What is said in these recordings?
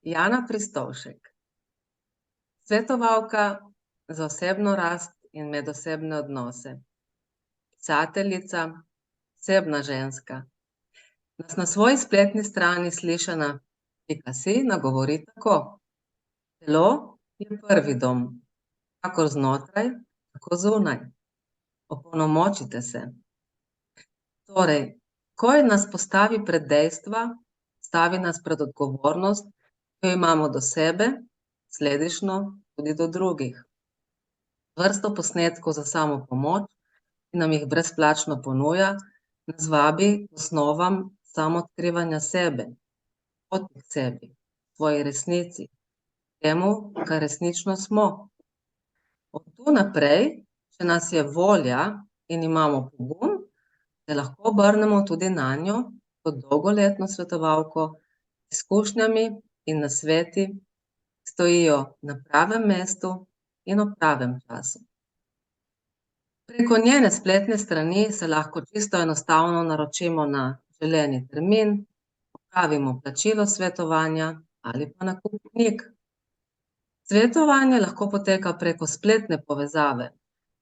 Jana Pristovšek, svetovalka za osebno rast in medosebne odnose, pisateljica, osebna ženska. Nas na svoji spletni strani slišana.si nagovori tako: telo je prvi dom, kakor znotraj, tako zunaj. Opolnomočite se. Torej, ko nas postavi pred dejstva, stavi nas pred odgovornost, ki jo imamo do sebe, sledično tudi do drugih. Vrsto posnetkov za samopomoč, ki nam jih brezplačno ponuja, nas vabi k osnovam samoodkrivanja sebe, poti k sebi, svoji resnici, temu, kar resnično smo. Od tu naprej, če nas je volja in imamo pogum, se lahko obrnemo tudi nanjo kot dolgoletno svetovalko z izkušnjami in nasveti, ki stojijo na pravem mestu in ob pravem času. Preko njene spletne strani se lahko čisto enostavno naročimo na želeni termin, opravimo plačilo svetovanja ali pa nakup knjig. Svetovanje lahko poteka preko spletne povezave,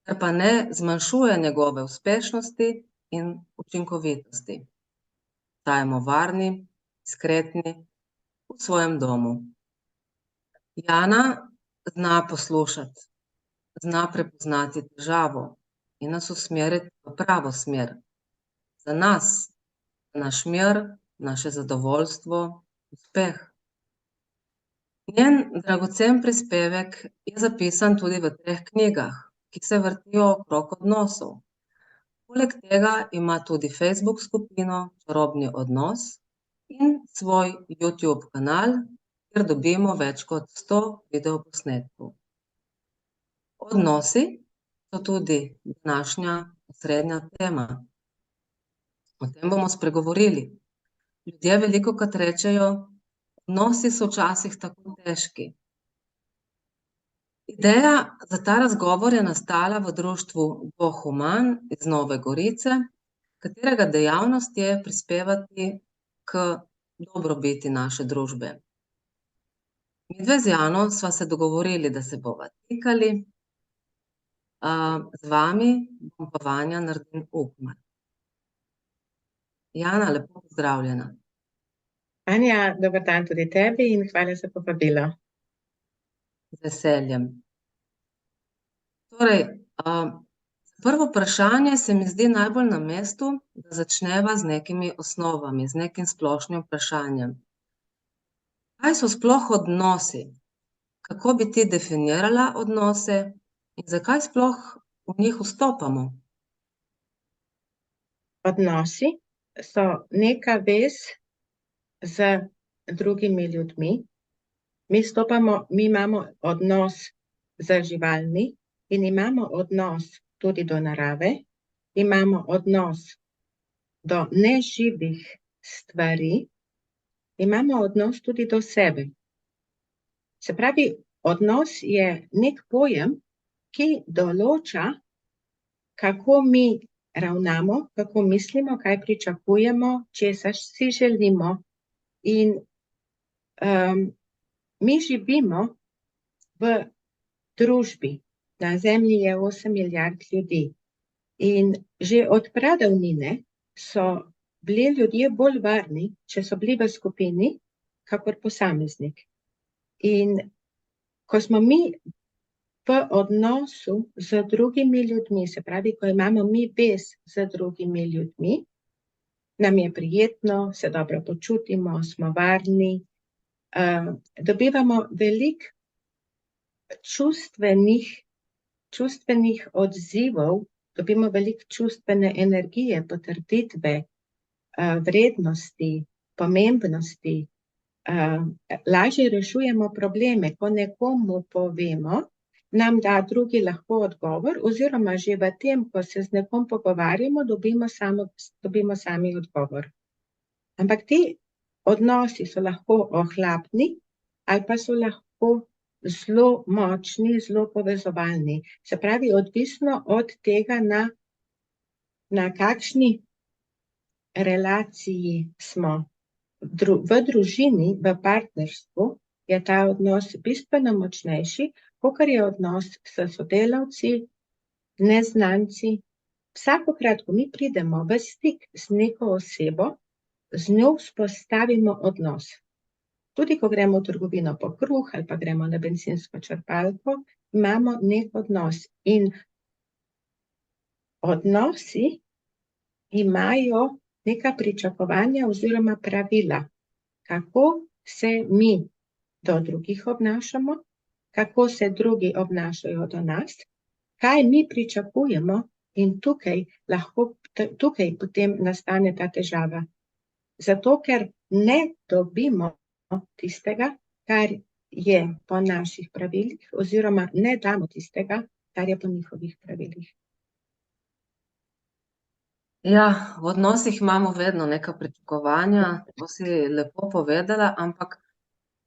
kar pa ne zmanjšuje njegove uspešnosti in učinkovitosti. Ostajamo varni, diskretni, v svojem domu. Jana zna poslušati, zna prepoznati težavo in nas usmeriti v pravo smer. Za nas, za naš mir, naše zadovoljstvo, uspeh. Njen dragocen prispevek je zapisan tudi v 3 knjigah, ki se vrtijo okrog odnosov. Poleg tega ima tudi Facebook skupino Čarobni odnos in svoj YouTube kanal, kjer dobimo več kot 100 videoposnetkov. Odnosi so tudi današnja osrednja tema. O tem bomo spregovorili. Ljudje velikokrat rečejo, odnosi so včasih tako težki. Ideja za ta razgovor je nastala v društvu Bohuman iz Nove Gorice, katerega dejavnost je prispevati k dobrobiti naše družbe. Midve z Jano sva se dogovorili, da se bova tikali, z vami bom pa Vanja Nardin-Upman. Jana, lepo pozdravljena. Anja, dober dan tudi tebi in hvala za povabilo. Z veseljem. Torej, prvo vprašanje se mi zdi najbolj na mestu, da začneva z nekimi osnovami, z nekim splošnim vprašanjem. Kaj so sploh odnosi? Kako bi ti definirala odnose in zakaj sploh v njih vstopamo? Odnosi so neka vez z drugimi ljudmi. Mi imamo odnos z živalmi in imamo odnos tudi do narave, imamo odnos do neživih stvari, imamo odnos tudi do sebe. Se pravi, odnos je nek pojem, ki določa, kako mi ravnamo, kako mislimo, kaj pričakujemo, česa si želimo. In mi živimo v družbi, na Zemlji je 8 milijard ljudi. In že od pradavnine so bili ljudje bolj varni, če so bili v skupini, kakor posameznik. In ko smo mi v odnosu z drugimi ljudmi, se pravi, ko imamo mi vez z drugimi ljudmi, nam je prijetno, se dobro počutimo, smo varni, dobivamo veliko čustvenih odzivov, dobimo veliko čustvene energije, potrditve, vrednosti, pomembnosti, lažje rešujemo probleme, ko nekomu povemo, nam da drugi lahko odgovor, oziroma že v tem, ko se z nekom pogovarjamo, dobimo sami odgovor. Ampak ti odnosi so lahko ohlapni ali pa so lahko zelo močni, zelo povezovalni. Se pravi, odvisno od tega, na kakšni relaciji smo. V družini, v partnerstvu je ta odnos bistveno močnejši, kakor je odnos s sodelavci, neznanci. Vsakokrat, ko mi pridemo v stik z neko osebo, z njo vzpostavimo odnos. Tudi ko gremo v trgovino po kruh ali pa gremo na bencinsko črpalko, imamo nek odnos. In odnosi imajo neka pričakovanja oziroma pravila, kako se mi do drugih obnašamo, kako se drugi obnašajo do nas, kaj mi pričakujemo, in tukaj potem nastane ta težava. Zato, ker ne dobimo tistega, kar je po naših pravilih, oziroma ne damo tistega, kar je po njihovih pravilih. Ja, v odnosih imamo vedno neka pričakovanja, to si lepo povedala, ampak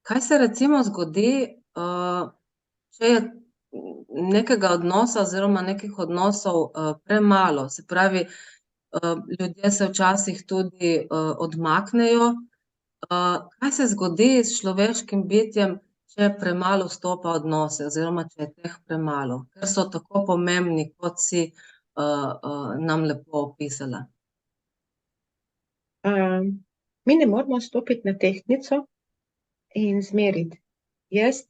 kaj se recimo zgodi, če je nekega odnosa oziroma nekih odnosov premalo? Se pravi, ljudje se včasih tudi odmaknejo. Kaj se zgodi s človeškim bitjem, če premalo vstopa v odnose oziroma če je teh premalo, ker so tako pomembni, kot si nam lepo opisala? Mi ne moramo stopiti na tehtnico in zmeriti. Jaz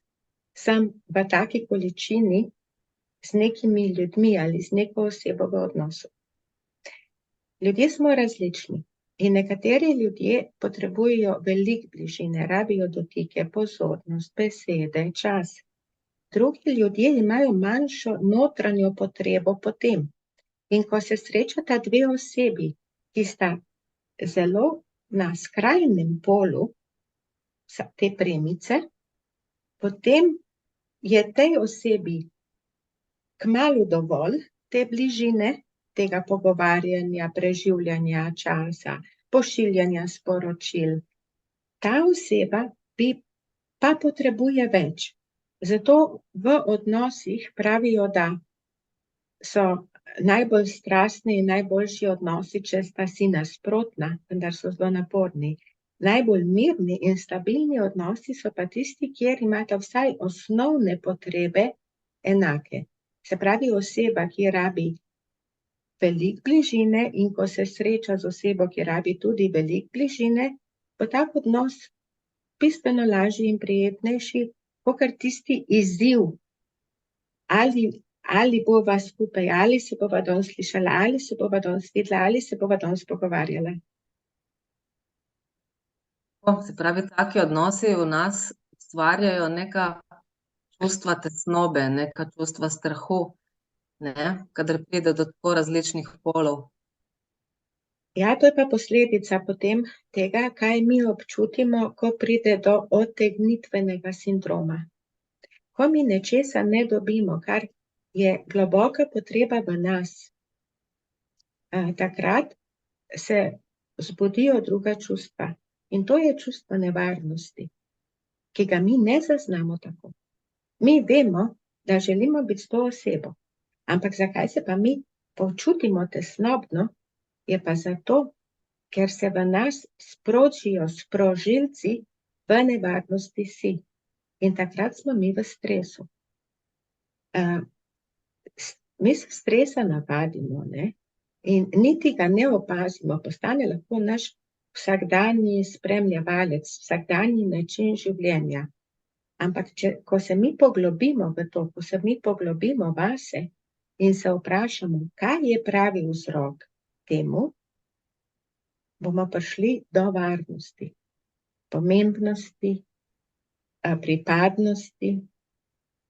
sem v taki količini z nekimi ljudmi ali z neko osebo v odnosu. Ljudje smo različni in nekateri ljudje potrebujejo veliko bližine, rabijo dotike, pozornost, besede, čas. Drugi ljudje imajo manjšo notranjo potrebo po tem. In ko se srečata dve osebi, ki sta zelo na skrajnem polu te premice, potem je tej osebi kmalu dovolj te bližine, tega pogovarjanja, preživljanja časa, pošiljanja sporočil. Ta oseba pa potrebuje več. Zato v odnosih pravijo, da so najbolj strastni in najboljši odnosi, če sta si nasprotna, vendar so zelo naporni. Najbolj mirni in stabilni odnosi so pa tisti, kjer imata vsaj osnovne potrebe enake. Se pravi, oseba, ki rabi veliko bližine, in ko se sreča z osebo, ki rabi tudi veliko bližine, bo tak odnos bistveno lažji in prijetnejši, kakor tisti izziv, ali bova skupaj, ali se bova danes slišala, ali se bova danes videla, ali se bova danes pogovarjala. Se pravi, taki odnosi v nas ustvarjajo neka čustva tesnobe, neka čustva strahu, ne, kadar pride do tako različnih polov. Ja, to je pa posledica potem tega, kaj mi občutimo, ko pride do odtegnitvenega sindroma. Ko mi nečesa ne dobimo, kar je globoka potreba v nas, takrat se zbudijo druga čustva. In to je čustvo nevarnosti, ki ga mi ne zaznamo tako. Mi vemo, da želimo biti s to osebo, ampak zakaj se pa mi počutimo tesnobno, je pa zato, ker se v nas sprožijo sprožilci v nevarnosti si. In takrat smo mi v stresu. Mi se stresa navadimo, ne? In niti ga ne opazimo, postane lahko naš vsakdanji spremljevalec, vsakdanji način življenja. Ampak ko se mi poglobimo v to, ko se mi poglobimo vase in se vprašamo, kaj je pravi vzrok temu, bomo prišli do varnosti, pomembnosti, pripadnosti.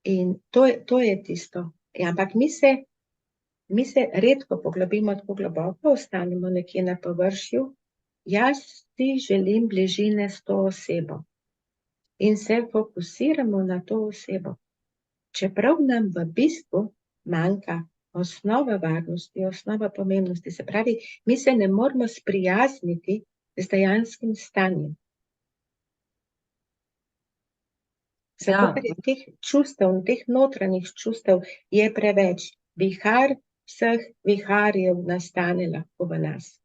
In to je tisto. Ampak mi se redko poglobimo tako globoko, ostanemo nekje na površju. Jaz si želim bližine s to osebo in se fokusiramo na to osebo. Čeprav nam v bistvu manjka osnova varnosti, osnova pomembnosti. Se pravi, mi se ne moramo sprijazniti z dejanskim stanjem. Zato, ker je teh čustev, teh notranjih čustev je preveč. Vihar vseh viharjev nastane lahko v nas.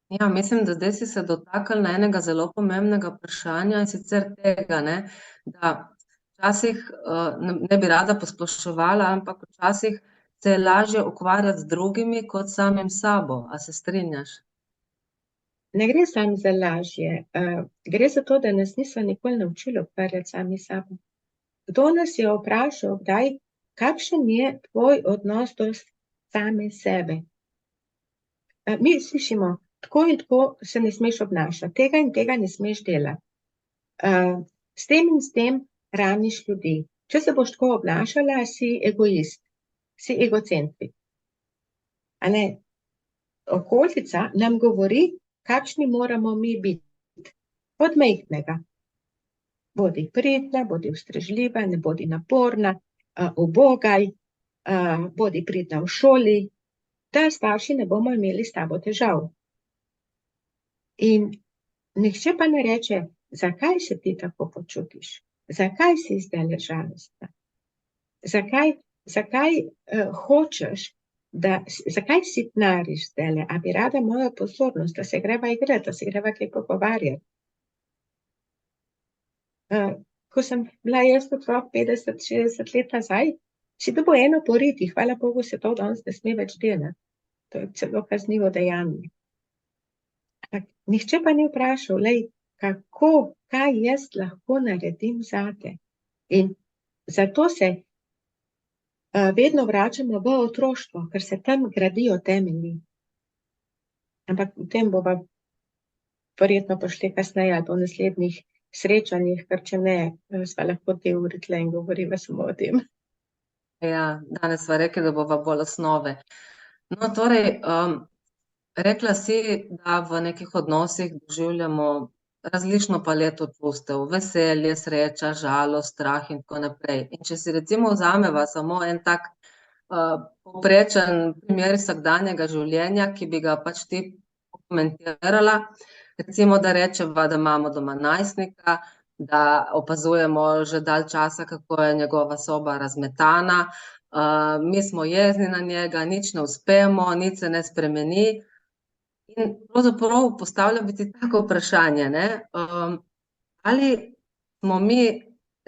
Ja, mislim, da zdaj si se dotaknila enega zelo pomembnega vprašanja, in sicer tega, ne, da včasih, ne bi rada posploševala, ampak včasih se je lažje ukvarjati z drugimi kot samim sabo. A se strinjaš? Ne gre samo za lažje, gre za to, da nas niso nikoli naučili ukvarjati sami s sabo. Kdo nas je vprašal kdaj, kakšen je tvoj odnos do same sebe? Mi slišimo, tako in tako se ne smeš obnašati, tega in tega ne smeš delati. S tem in s tem raniš ljudi. Če se boš tako obnašala, si egoist, si egocentrik. A ne? Okolica nam govori, kakšni moramo mi biti. Od majhnega. Bodi pridna, bodi ustrežljiva, ne bodi naporna, ubogaj, bodi pridna v šoli, da starši ne bomo imeli s tabo težav. In nihče pa ne reče, zakaj se ti tako počutiš? Zakaj si zdajle žalostna? Zakaj hočeš, zakaj sitnariš zdajle? A bi rada mojo pozornost, da se greva igrati, da se greva kaj pogovarjati? Ko sem bila jaz otrok 50-60 let nazaj, si dobil eno po riti, hvala Bogu se to danes ne sme več delati. To je celo kaznivo dejanje. Nihče pa ni vprašal, kaj jaz lahko naredim zate. In zato se vedno vračamo v otroštvo, ker se tam gradijo temelji. Ampak v tem bova verjetno prišli kasneje ali po naslednjih srečanjih, ker če ne, sva lahko 2 uri tle in govoriva samo o tem. Ja, danes sva rekli, da bova bolj osnove. No, torej, rekla si, da v nekih odnosih doživljamo različno paleto čustev, veselje, sreča, žalost, strah in tako naprej. In če si recimo vzameva samo en tak povprečen primer vsakdanjega življenja, ki bi ga pač ti komentirala, recimo, da rečeva, da imamo doma najstnika, da opazujemo že dalj časa, kako je njegova soba razmetana, mi smo jezni na njega, nič ne uspemo, nič se ne spremeni. In pravzaprav postavljam ti tako vprašanje, ne, ali smo mi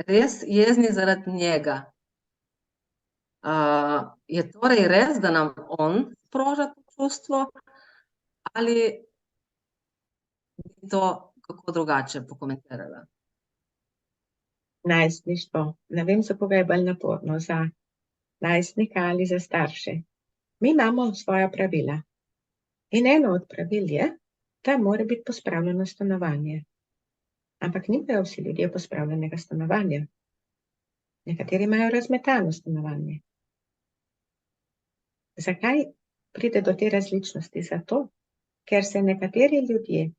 res jezni zaradi njega? Je torej res, da nam on sproža to čustvo, ali bi to kako drugače pokomentirala? Najstništvo. Ne vem, za koga je bolj naporno, za najstnika ali za starše. Mi imamo svoja pravila. In eno od pravil je, da mora biti pospravljeno stanovanje. Ampak nimajo vsi ljudje pospravljenega stanovanja. Nekateri imajo razmetano stanovanje. Zakaj pride do te različnosti? Zato, ker se nekateri ljudje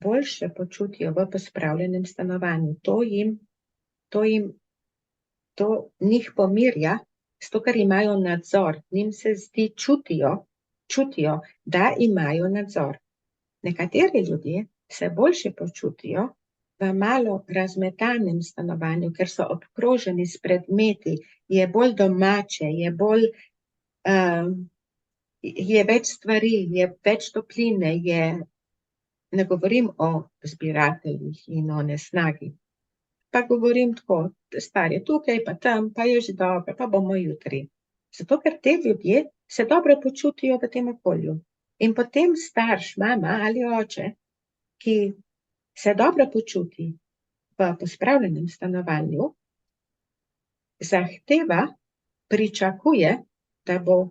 boljše počutijo v pospravljenem stanovanju. To njih pomirja, zato ker imajo nadzor. Njim se zdi, čutijo, da imajo nadzor. Nekateri ljudje se boljše počutijo v malo razmetanem stanovanju, ker so obkroženi s predmeti, je bolj domače, je več stvari, je več topline, ne govorim o zbirateljih in o nesnagi, pa govorim tako, stvar je tukaj, pa tam, pa je že dobro, pa bomo jutri. Zato, ker te ljudje se dobro počutijo v tem okolju. In potem starš, mama ali oče, ki se dobro počuti v pospravljenem stanovanju, zahteva, pričakuje, da bo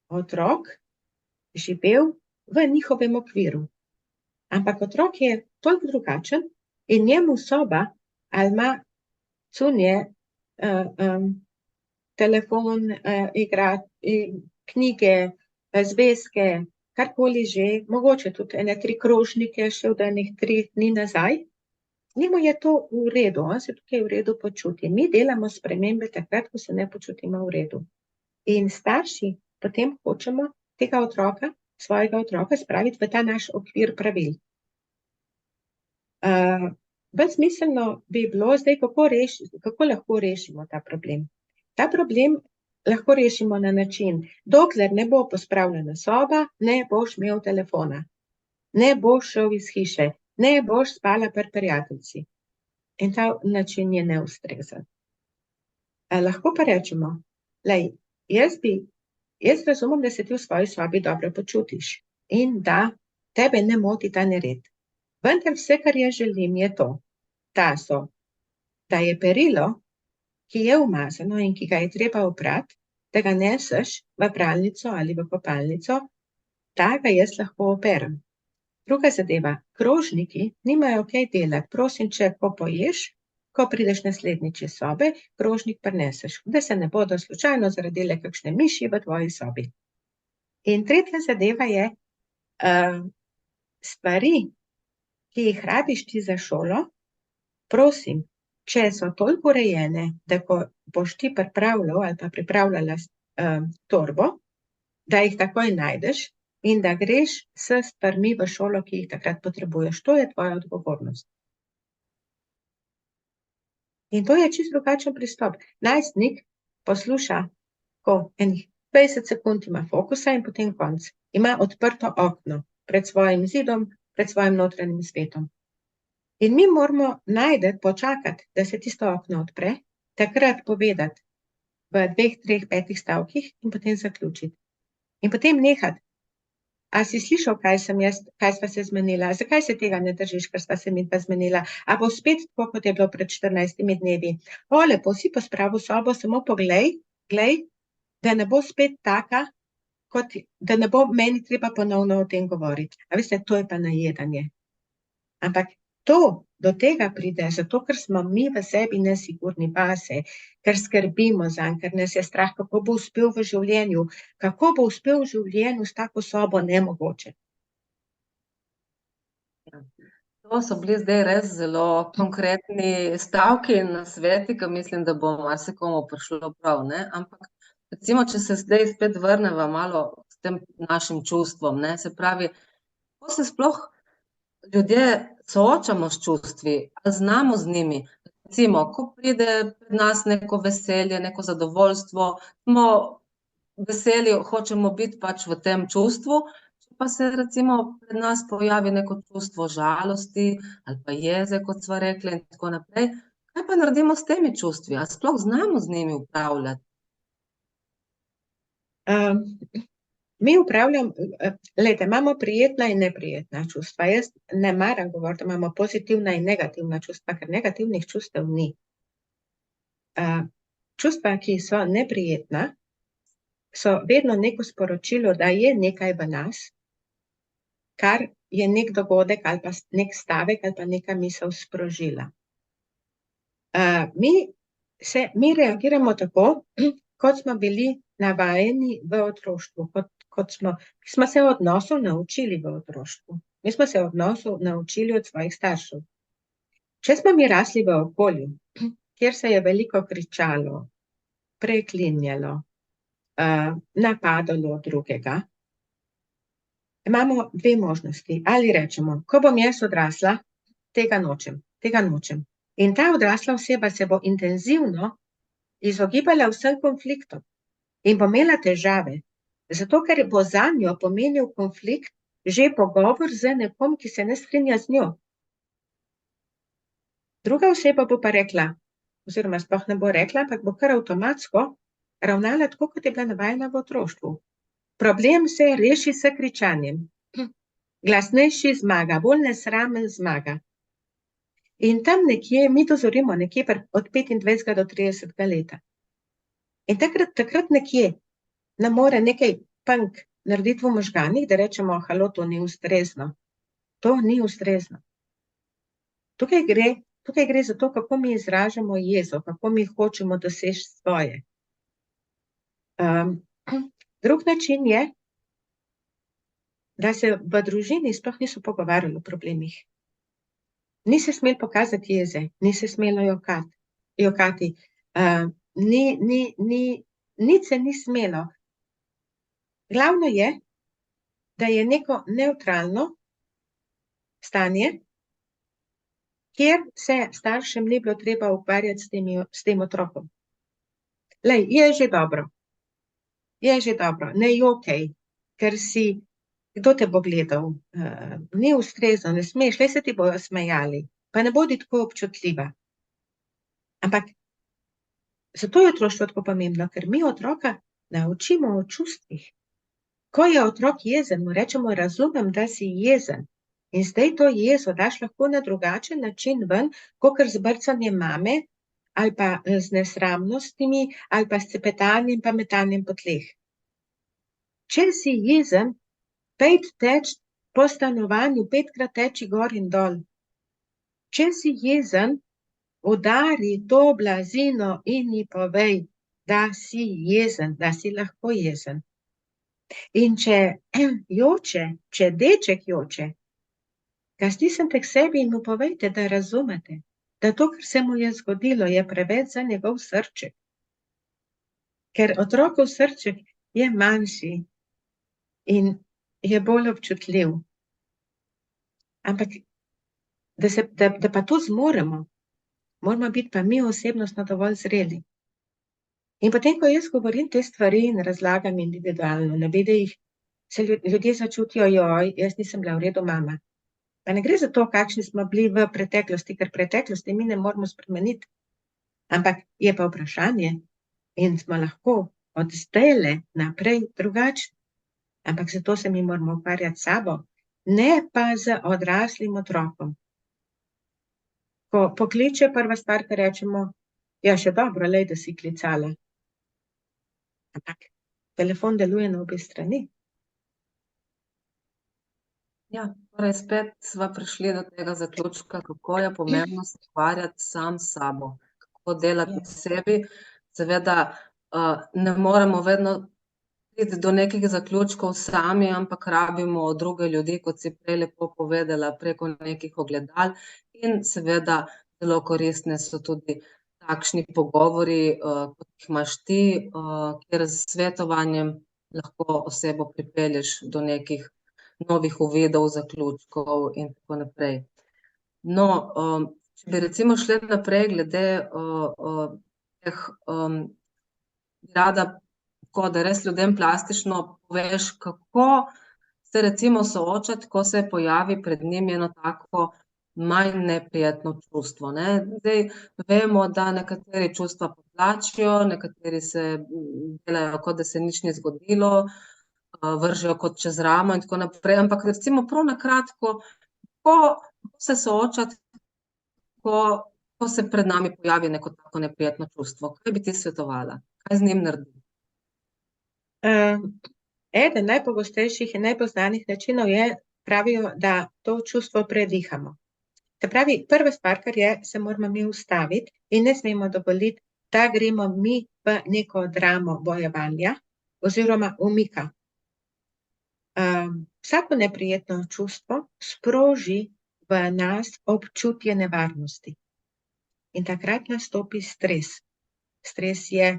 otrok živel v njihovem okviru. Ampak otrok je toliko drugačen in njemu soba ali ima cunje, telefon, knjige, zvezke, karkoli že, mogoče tudi ene 3 krožnike še od enih 3 dni nazaj, njemu je to v redu, on se tukaj v redu počuti. Mi delamo spremembe takrat, ko se ne počutimo v redu. In starši potem hočemo tega otroka, svojega otroka spraviti v ta naš okvir pravil. Bolj smiselno bi bilo zdaj, kako lahko rešimo ta problem. Ta problem lahko rešimo na način, dokler ne bo pospravljena soba, ne boš imel telefona, ne boš šel iz hiše, ne boš spala pri prijateljici. In ta način je neustrezen. Lahko pa rečemo, lej, jaz razumem, da se ti v svoji sobi dobro počutiš in da tebe ne moti ta nered. Vendar vse, kar jaz želim, je to, da je perilo, ki je umazano in ki ga je treba oprati, da ga neseš v pralnico ali v kopalnico, da ga jaz lahko operem. Druga zadeva, krožniki nimajo kaj delati. Prosim, če ko poješ, ko prideš naslednjič iz sobe, krožnik prineseš, da se ne bodo slučajno zarodile kakšne miši v tvoji sobi. In tretja zadeva je, stvari, ki jih rabiš ti za šolo, prosim, če so toliko urejene, da ko boš ti pripravljal ali pa pripravljala torbo, da jih takoj najdeš in da greš s stvarmi v šolo, ki jih takrat potrebuješ. To je tvoja odgovornost. In to je čisto drugačen pristop. Najstnik posluša, ko enih 20 sekund ima fokusa in potem konc. Ima odprto okno pred svojim zidom, pred svojim notranjim svetom. In mi moramo najti, počakati, da se tisto okno odpre, takrat povedati v 2, 3, 5 stavkih in potem zaključiti. In potem nehati. A si slišal, kaj sva se zmenila? Zakaj se tega ne držiš, ker sva se midva zmenila? A bo spet tako, kot je bilo pred 14 dnevi? O, lepo si pospravil sobo, samo poglej, da ne bo spet taka, da ne bo meni treba ponovno o tem govoriti. A veste, to je pa najedanje. Ampak do tega pride, zato ker smo mi v sebi nesigurni vase, ker skrbimo zanj, ker nas je strah, kako bo uspel v življenju. Kako bo uspel v življenju s tako sobo, nemogoče. To so bili zdaj res zelo konkretni stavki in nasveti, ki mislim, da bo marsikomu prišlo prav, ne? Ampak recimo, če se zdaj spet vrneva malo s tem našim čustvom, ne? Se pravi, ko se sploh ljudje soočamo s čustvi, a znamo z njimi. Recimo, ko pride pred nas neko veselje, neko zadovoljstvo, smo veseli, hočemo biti pač v tem čustvu, če pa se recimo pred nas pojavi neko čustvo žalosti ali pa jeze, kot sva rekla in tako naprej, kaj pa naredimo s temi čustvi? A sploh znamo z njimi upravljati? Mi imamo prijetna in neprijetna čustva. Jaz ne maram govoriti, da imamo pozitivna in negativna čustva, ker negativnih čustev ni. Čustva, ki so neprijetna, so vedno neko sporočilo, da je nekaj v nas, kar je nek dogodek ali pa nek stavek ali pa neka misel sprožila. Mi reagiramo tako, kot smo bili navajeni v otroštvu, kot smo se odnosov naučili v otroštvu. Mi smo se odnosov naučili od svojih staršev. Če smo mi rasli v okolju, kjer se je veliko kričalo, preklinjalo, napadalo drugega, imamo dve možnosti. Ali rečemo, ko bom jaz odrasla, tega nočem. In ta odrasla oseba se bo intenzivno izogibala vsem konfliktom in bo imela težave, zato ker bo zanjo pomenil konflikt že pogovor z nekom, ki se ne strinja z njo. Druga oseba bo pa rekla, oziroma sploh ne bo rekla, ampak bo kar avtomatsko ravnala tako, kot je bila navajena v otroštvu. Problem se reši s kričanjem. Glasnejši zmaga, bolj nesramen zmaga. In tam nekje, mi dozorimo nekje od 25 do 30 leta. In takrat nekje nam mora nekaj punk narediti v možganih, da rečemo, halo, to ni ustrezno. To ni ustrezno. Tukaj gre za to, kako mi izražamo jezo, kako mi hočemo doseči svoje. Drug način je, da se v družini sploh niso pogovarjali o problemih. Ni se smel pokazati jeze, ni se smelo jokati. Nič se ni smelo. Glavno je, da je neko nevtralno stanje, kjer se staršem ni bilo treba ukvarjati s tem otrokom. Lej, je že dobro. je že dobro, ne jokaj, ker si, kdo te bo gledal, ni ustrezno, ne smeš, le se ti bojo smejali, pa ne bodi tako občutljiva. Ampak zato je otroštvo tako pomembno, ker mi otroka naučimo o čustvih. Ko je otrok jezen, mu rečemo, razumem, da si jezen. In zdaj to jezo daš lahko na drugačen način ven, kakor z brcanjem mame, ali pa z nesramnostmi, ali pa s cepetanjem pa metanjem po tleh. Če si jezen, pejt teč po stanovanju, 5-krat teči gor in dol. Če si jezen, udari to blazino in ji povej, da si jezen, da si lahko jezen. In če joče, če deček joče, ga stisnite k sebi in mu povejte, da razumete, da to, kar se mu je zgodilo, je preveč za njegov srček. Ker otrokov srček je manjši in je bolj občutljiv. Ampak, da pa to zmoremo, moramo biti pa mi osebnostno dovolj zreli. In potem, ko jaz govorim te stvari in razlagam individualno, na videih, se ljudje začutijo, joj, jaz nisem bila v redu mama. Pa ne gre za to, kakšni smo bili v preteklosti, ker preteklosti mi ne moramo spremeniti. Ampak je pa vprašanje in smo lahko od zdajle naprej drugačni. Ampak zato se mi moramo ukvarjati s sabo, ne pa z odraslim otrokom. Ko pokliče, prva stvar, ki rečemo, ja, še dobro, lej, da si klicala. Ampak telefon deluje na obe strani. Ja, torej spet sva prišli do tega zaključka, kako je pomembno se ukvarjati sam s sabo, kako delati na sebi. Seveda ne moremo vedno priti do nekih zaključkov sami, ampak rabimo druge ljudi, kot si prej lepo povedala, preko nekih ogledal. In seveda zelo koristne so tudi takšni pogovori, kot jih imaš ti, kjer s svetovanjem lahko osebo pripelješ do nekih novih uvidov, zaključkov in tako naprej. No, če bi recimo šli naprej glede teh, rada, tako da res ljudem plastično poveš, kako se recimo soočati, ko se pojavi pred njimi eno tako manj neprijetno čustvo, ne. Zdaj vemo, da nekateri čustva potlačijo, nekateri se delajo, kot da se nič ni zgodilo, vržejo kot čez ramo in tako naprej, ampak recimo prav na kratko, kako se soočati, ko se pred nami pojavi neko tako neprijetno čustvo, kaj bi ti svetovala, kaj z njim narediti? Eden najpogostejših in najbolj znanih načinov je, pravijo, da to čustvo predihamo. Se pravi, prva stvar, kar je, se moramo mi ustaviti in ne smemo dovoliti, da gremo mi v neko dramo bojevanja oziroma umika. Vsako neprijetno čustvo sproži v nas občutje nevarnosti. In takrat nastopi stres. Stres je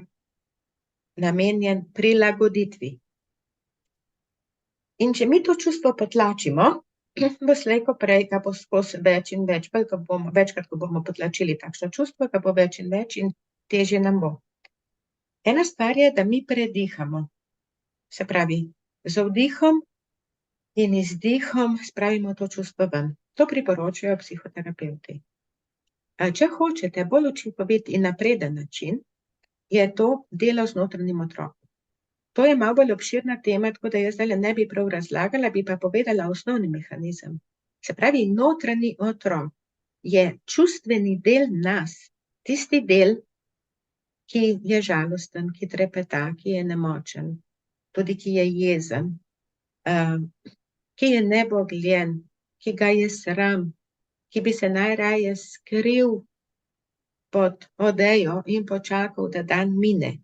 namenjen prilagoditvi. In če mi to čustvo potlačimo, bo slej ko prej, ga bo skozi več in več, večkrat, ko bomo potlačili takšno čustvo, ga bo več in več in težje nam bo. Ena stvar je, da mi predihamo. Se pravi, z vdihom in izdihom spravimo to čustvo ven. To priporočajo psihoterapevti. Če hočete bolj učinkovit in napreden način, je to delo z notranjim otrokom. To je malo bolj obširna tema, tako da jaz zdajle ne bi prav razlagala, bi pa povedala osnovni mehanizem. Se pravi, notranji otrok je čustveni del nas, tisti del, ki je žalosten, ki trepeta, ki je nemočen, tudi ki je jezen, ki je nebogljen, ki ga je sram, ki bi se najraje skril pod odejo in počakal, da dan mine.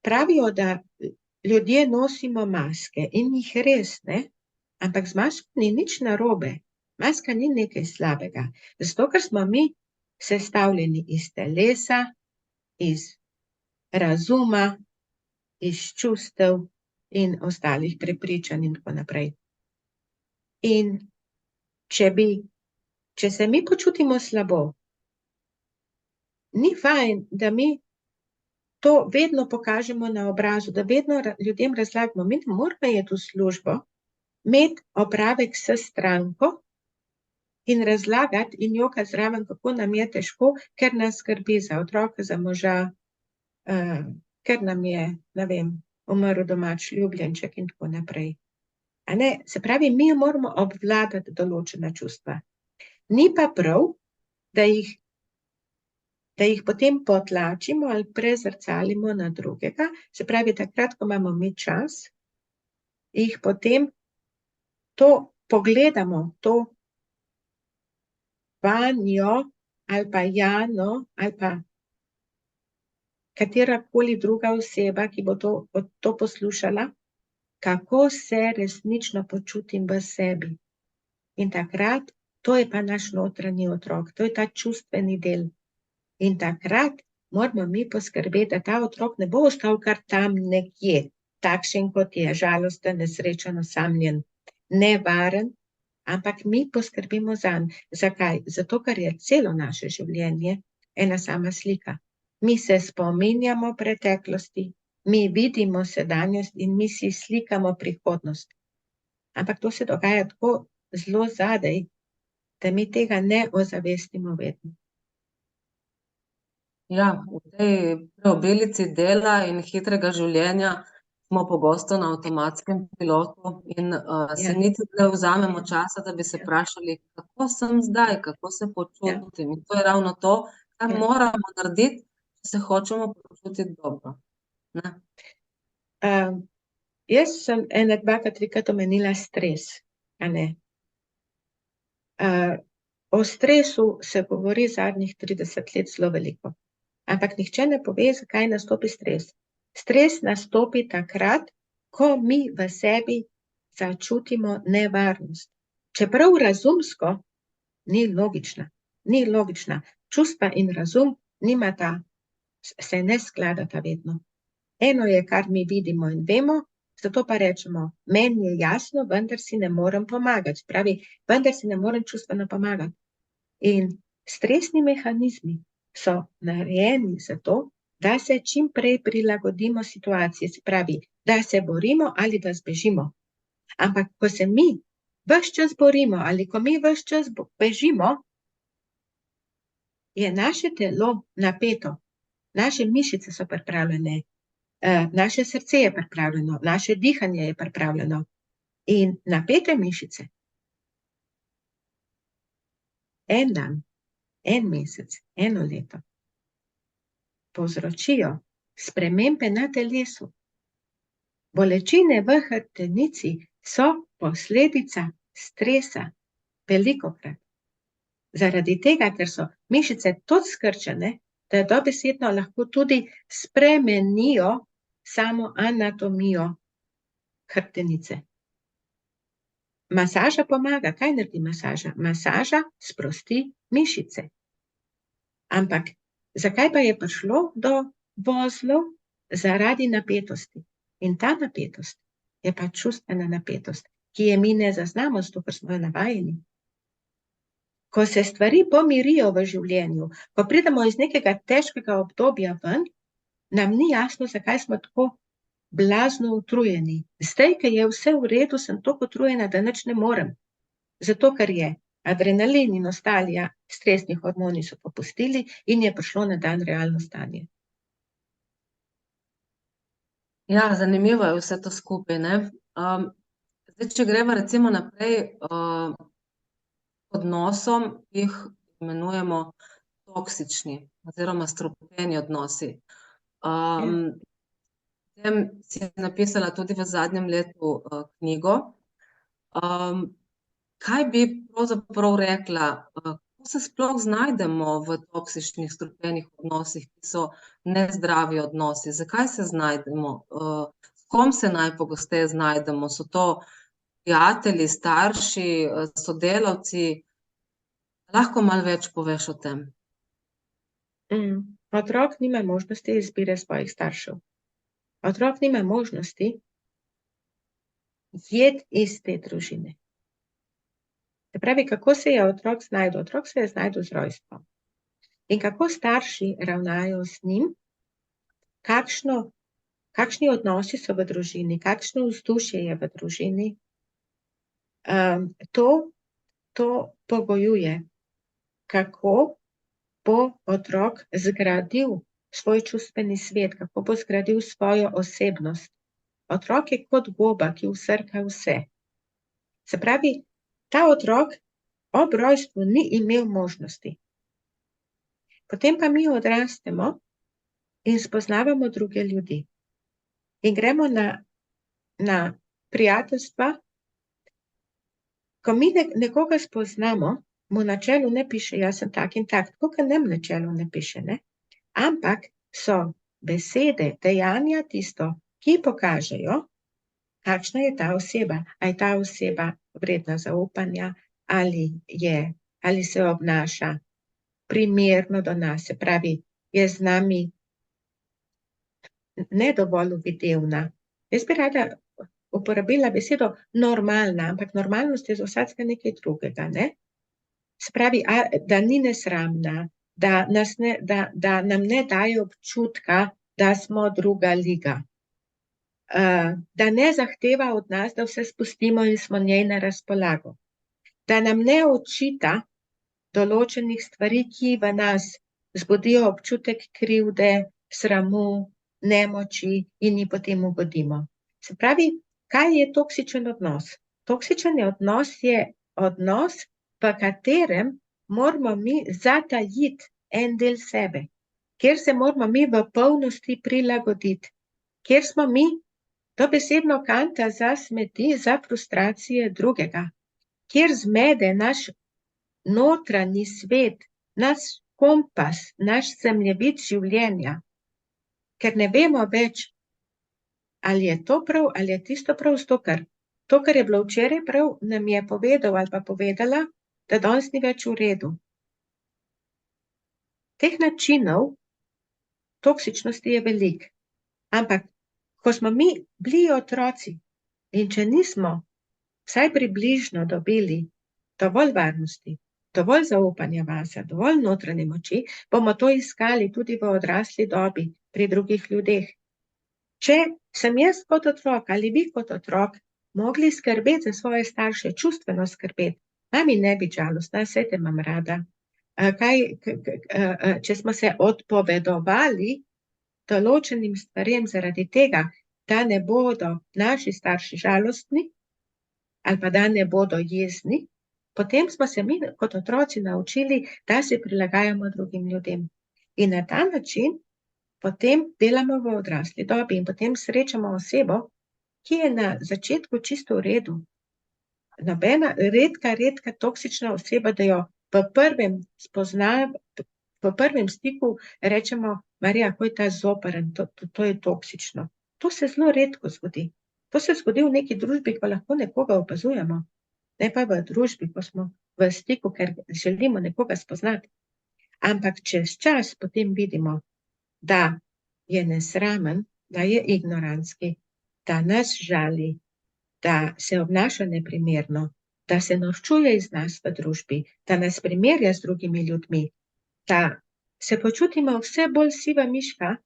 Pravijo, da ljudje nosimo maske in jih res, ne? Ampak z masko ni nič narobe. Maska ni nekaj slabega. Zato, ker smo mi sestavljeni iz telesa, iz razuma, iz čustev in ostalih prepričanj in tako naprej. In če se mi počutimo slabo, ni fajn, da mi to vedno pokažemo na obrazu, da vedno ljudem razlagamo, mi ne moramo iti v službo, imeti opravek s stranko in razlagati in jokati zraven, kako nam je težko, ker nas skrbi za otroka, za moža, ker nam je, ne vem, umrl domač ljubljenček in tako naprej. A ne, se pravi, mi moramo obvladati določena čustva. Ni pa prav, da jih potem potlačimo ali prezrcalimo na drugega, se pravi, takrat, ko imamo mi čas, jih potem to pogledamo, to Vanjo ali pa Jano ali pa katerakoli druga oseba, ki bo to poslušala, kako se resnično počutim v sebi. In takrat, to je pa naš notranji otrok, to je ta čustveni del. In takrat moramo mi poskrbeti, da ta otrok ne bo ostal kar tam nekje, takšen kot je, žalosten, nesrečen, osamljen, nevaren, ampak mi poskrbimo zanj. Zakaj? Zato, ker je celo naše življenje ena sama slika. Mi se spominjamo preteklosti, mi vidimo sedanjost in mi si slikamo prihodnost. Ampak to se dogaja tako zelo zadaj, da mi tega ne ozavestimo vedno. Ja, v tej preobilici dela in hitrega življenja smo pogosto na avtomatskem pilotu in si niti ne vzamemo časa, da bi se vprašali, kako sem zdaj, kako se počutim. In to je ravno to, kar moramo narediti, če se hočemo počutiti dobro. Ne? Jaz sem ene 2-3 omenila stres, a ne. O stresu se govori zadnjih 30 let zelo veliko. Ampak nihče ne pove, zakaj nastopi stres. Stres nastopi takrat, ko mi v sebi začutimo nevarnost. Čeprav razumsko ni logična. Čustva in razum se ne skladata vedno. Eno je, kar mi vidimo in vemo, zato pa rečemo, meni je jasno, vendar si ne morem pomagati. Pravi, vendar si ne morem čustveno pomagati. In stresni mehanizmi so narejeni zato, da se čim prej prilagodimo situaciji, se pravi, da se borimo ali da zbežimo. Ampak, ko se mi ves čas borimo ali ko mi ves čas bežimo, je naše telo napeto, naše mišice so pripravljene, naše srce je pripravljeno, naše dihanje je pripravljeno in napete mišice en dan, en mesec, eno leto povzročijo spremembe na telesu. Bolečine v hrbtenici so posledica stresa velikokrat. Zaradi tega, ker so mišice toliko skrčene, da dobesedno lahko tudi spremenijo samo anatomijo hrbtenice. Masaža pomaga. Kaj naredi masaža? Masaža sprosti mišice. Ampak zakaj pa je prišlo do vozlov? Zaradi napetosti. In ta napetost je pa čustvena napetost, ki je mi ne zaznamo, zato ker smo jo navajeni. Ko se stvari pomirijo v življenju, ko pridemo iz nekega težkega obdobja ven, nam ni jasno, zakaj smo tako blazno utrujeni. Zdaj, ko je vse v redu, sem toliko utrujena, da nič ne morem. Zato, ker je adrenalin in ostali stresni hormoni so popustili in je prišlo na dan realno stanje. Ja, zanimivo je vse to skupaj, ne. Zdaj, če gremo recimo naprej, odnosom jih imenujemo toksični oziroma strupeni odnosi. Potem si napisala tudi v zadnjem letu knjigo. Kaj bi pravzaprav rekla, kako se sploh znajdemo v toksičnih, strupenih odnosih, ki so nezdravi odnosi? Zakaj se znajdemo? S kom se najpogosteje znajdemo? So to prijatelji, starši, sodelavci? Lahko malo več poveš o tem? Otrok nima možnosti izbire svojih staršev. Otrok nima možnosti iti iz te družine. Se pravi, kako se je otrok znajdel? Otrok se je znajdel z rojstvom. In kako starši ravnajo z njim, kakšni odnosi so v družini, kakšno vzdušje je v družini. To pogojuje, kako bo otrok zgradil svoj čustveni svet, kako bo zgradil svojo osebnost. Otrok je kot goba, ki vsrka vse. Se pravi, ta otrok ob rojstvu ni imel možnosti. Potem pa mi odrastemo in spoznavamo druge ljudi. In gremo na prijateljstva. Ko mi nekoga spoznamo, mu na čelu ne piše, jaz sem tak in tak, tako kot nam na čelu ne piše, ne? Ampak so besede, dejanja tisto, ki pokažejo, kakšna je ta oseba. A je ta oseba vredna zaupanja, ali se obnaša primerno do nas, se pravi, je z nami ne dovolj uvidevna. Jaz bi rada uporabila besedo normalna, ampak normalnost je za vsakega nekaj drugega, ne? Se pravi, da ni nesramna, da nam ne daje občutka, da smo druga liga. Da ne zahteva od nas, da vse spustimo in smo njej na razpolago. Da nam ne očita določenih stvari, ki v nas zbudijo občutek krivde, sramu, nemoči in ji potem ugodimo. Se pravi, kaj je toksičen odnos? Toksičen odnos je odnos, v katerem moramo mi zatajiti en del sebe, kjer se moramo mi v polnosti prilagoditi, kjer smo mi dobesedno kanta za smeti, za frustracije drugega, kjer zmede naš notranji svet, naš kompas, naš zemljevid življenja, ker ne vemo več, ali je to prav, ali je tisto prav, to, kar je bilo včeraj prav, nam je povedal ali pa povedala, da danes ni več v redu. Teh načinov toksičnosti je veliko, ampak ko smo mi bili otroci in če nismo vsaj približno dobili dovolj varnosti, dovolj zaupanja vase, dovolj notranje moči, bomo to iskali tudi v odrasli dobi pri drugih ljudeh. Če sem jaz kot otrok ali vi kot otrok mogli skrbeti za svoje starše, čustveno skrbeti, mami ne biti žalostna, saj te imam rada. Če smo se odpovedovali določenim stvarem zaradi tega, da ne bodo naši starši žalostni ali pa da ne bodo jezni, potem smo se mi kot otroci naučili, da se prilagajamo drugim ljudem. In na ta način potem delamo v odrasli dobi in potem srečamo osebo, ki je na začetku čisto v redu. Nobena redka toksična oseba, da jo v prvem stiku rečemo, Marija, ko je ta zoperen, to je toksično. To se zelo redko zgodi. To se zgodi v neki družbi, ko lahko nekoga opazujemo, ne pa v družbi, ko smo v stiku, ker želimo nekoga spoznati. Ampak čez čas potem vidimo, da je nesramen, da je ignorantski, da nas žali, da se obnaša neprimerno, da se norčuje iz nas v družbi, da nas primerja z drugimi ljudmi, da se počutimo vse bolj siva miška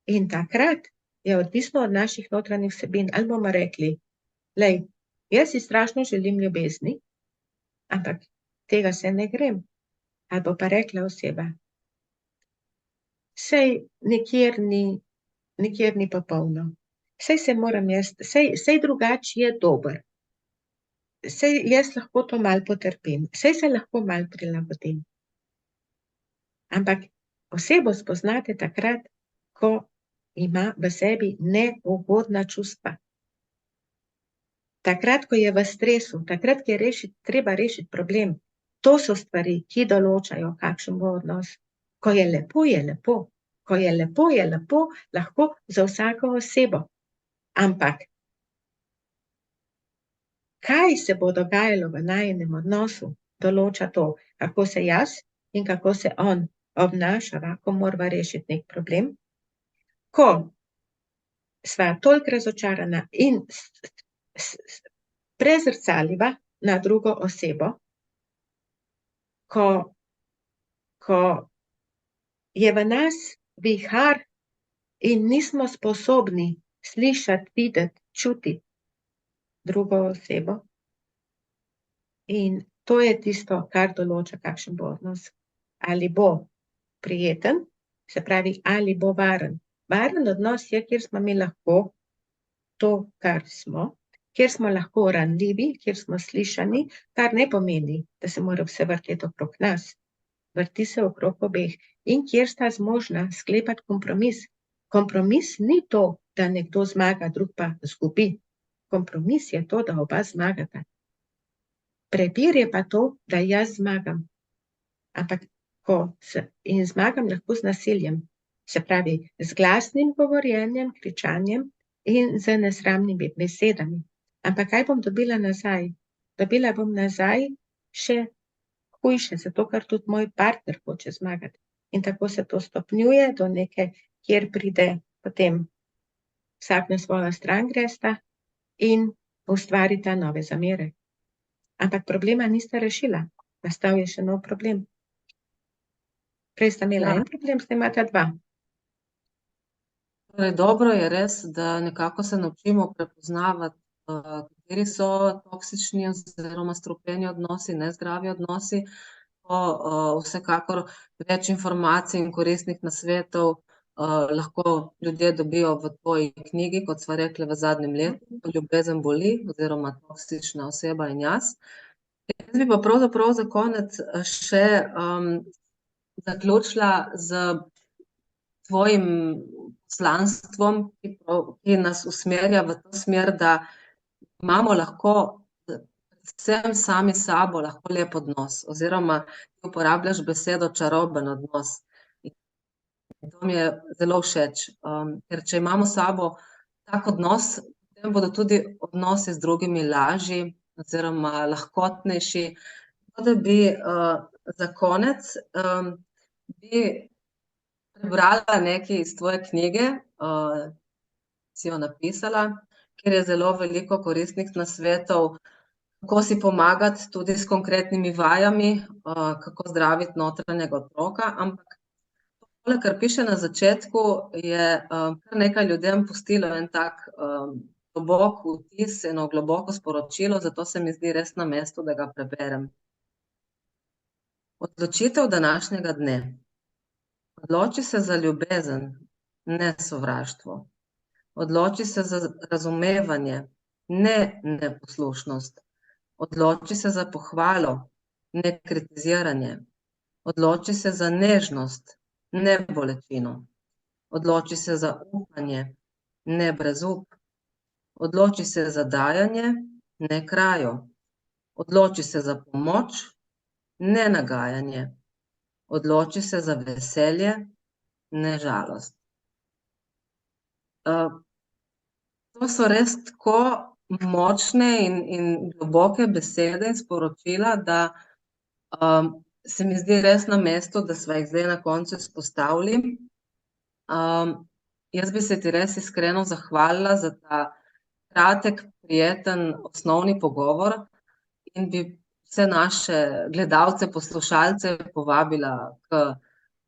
in takrat je odvisno od naših notranjih vsebin, ali bomo rekli, lej, jaz si strašno želim ljubezni, ampak tega se ne grem. Ali bo pa rekla oseba, sej nikjer ni popolno. Sej se moram jaz, sej drugač je dober. Sej jaz lahko to malo potrpim. Sej se lahko malo prilagodim. Ampak osebo spoznate takrat, ko ima v sebi neugodna čustva. Takrat, ko je v stresu, takrat, ko je treba rešiti problem. To so stvari, ki določajo, kakšen bo odnos. Ko je lepo, je lepo. Ko je lepo, je lepo, lahko za vsako osebo. Ampak, kaj se bo dogajalo v najinem odnosu, določa to, kako se jaz in kako se on obnašava, ko morava rešiti nek problem. Ko sva toliko razočarana in prezrcaliva na drugo osebo, ko je v nas vihar in nismo sposobni slišati, videti, čutiti drugo osebo. In to je tisto, kar določa, kakšen bo odnos. Ali bo prijeten, se pravi, ali bo varen. Varen odnos je, kjer smo mi lahko to, kar smo, kjer smo lahko ranljivi, kjer smo slišani, kar ne pomeni, da se mora vse vrteti okrog nas. Vrti se okrog obeh. In kjer sta zmožna sklepati kompromis. Kompromis ni to, da nekdo zmaga, drug pa izgubi. Kompromis je to, da oba zmagata. Prepir je pa to, da jaz zmagam. Ampak in zmagam lahko z nasiljem. Se pravi, z glasnim govorjenjem, kričanjem in z nesramnimi besedami. Ampak kaj bom dobila nazaj? Dobila bom nazaj še hujše, zato ker tudi moj partner hoče zmagati. In tako se to stopnjuje do neke, kjer pride potem vsak na svojo stran gresta in ustvarita nove zamere. Ampak problema nista rešila. Nastal je še nov problem. Prej sta imela en problem, zdaj imata dva. Torej, dobro je res, da nekako se naučimo prepoznavati, kateri so toksični oziroma strupeni odnosi, nezdravi odnosi. Vsekakor več informacij in koristnih nasvetov lahko ljudje dobijo v tvoji knjigi, kot sva rekla v zadnjem letu, Ljubezen boli oziroma Toksična oseba in jaz. Jaz bi pa pravzaprav za konec še zaključila z tvojim poslanstvom, ki nas usmerja v to smer, da imamo lahko vsem sami sabo lahko lep odnos, oziroma ti uporabljaš besedo čaroben odnos. In to mi je zelo všeč, ker če imamo sabo tak odnos, potem bodo tudi odnosi z drugimi lažji oziroma lahkotnejši. Tako da bi za konec bi prebrala nekaj iz tvoje knjige, si jo napisala, kjer je zelo veliko koristnih nasvetov, kako si pomagati tudi s konkretnimi vajami, kako zdraviti notranjega otroka, ampak tole, kar piše na začetku, je kar nekaj ljudem pustilo en tak globok vtis, eno globoko sporočilo, zato se mi zdi res na mestu, da ga preberem. Odločitev današnjega dne. Odloči se za ljubezen, ne sovraštvo. Odloči se za razumevanje, ne neposlušnost. Odloči se za pohvalo, ne kritiziranje. Odloči se za nežnost, ne bolečino. Odloči se za upanje, ne brezup. Odloči se za dajanje, ne krajo. Odloči se za pomoč, ne nagajanje. Odloči se za veselje, ne žalost. To so res tako močne in globoke besede in sporočila, da se mi zdi res na mestu, da sva jih zdaj na koncu izpostavili. Jaz bi se ti res iskreno zahvalila za ta kratek, prijeten, osnovni pogovor in bi vse naše gledalce, poslušalce povabila k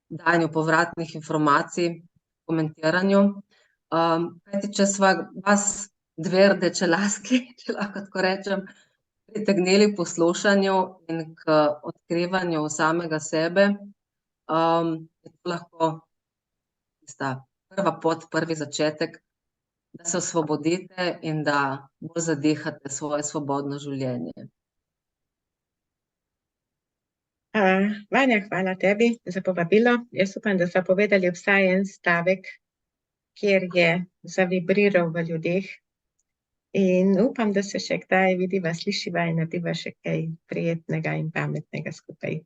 dajanju povratnih informacij, komentiranju. Kajti, če sva vas dve rdečelaski, če lahko tako rečem, pritegnili poslušanju in k odkrivanju samega sebe, je to lahko tista prva pot, prvi začetek, da se osvobodite in da bolj zadihate svoje svobodno življenje. Vanja, hvala tebi za povabilo. Jaz upam, da so povedali vsaj en stavek, kjer je zavibriral v ljudeh. In upam, da se še kdaj vidiva, slišiva in narediva še kaj prijetnega in pametnega skupaj.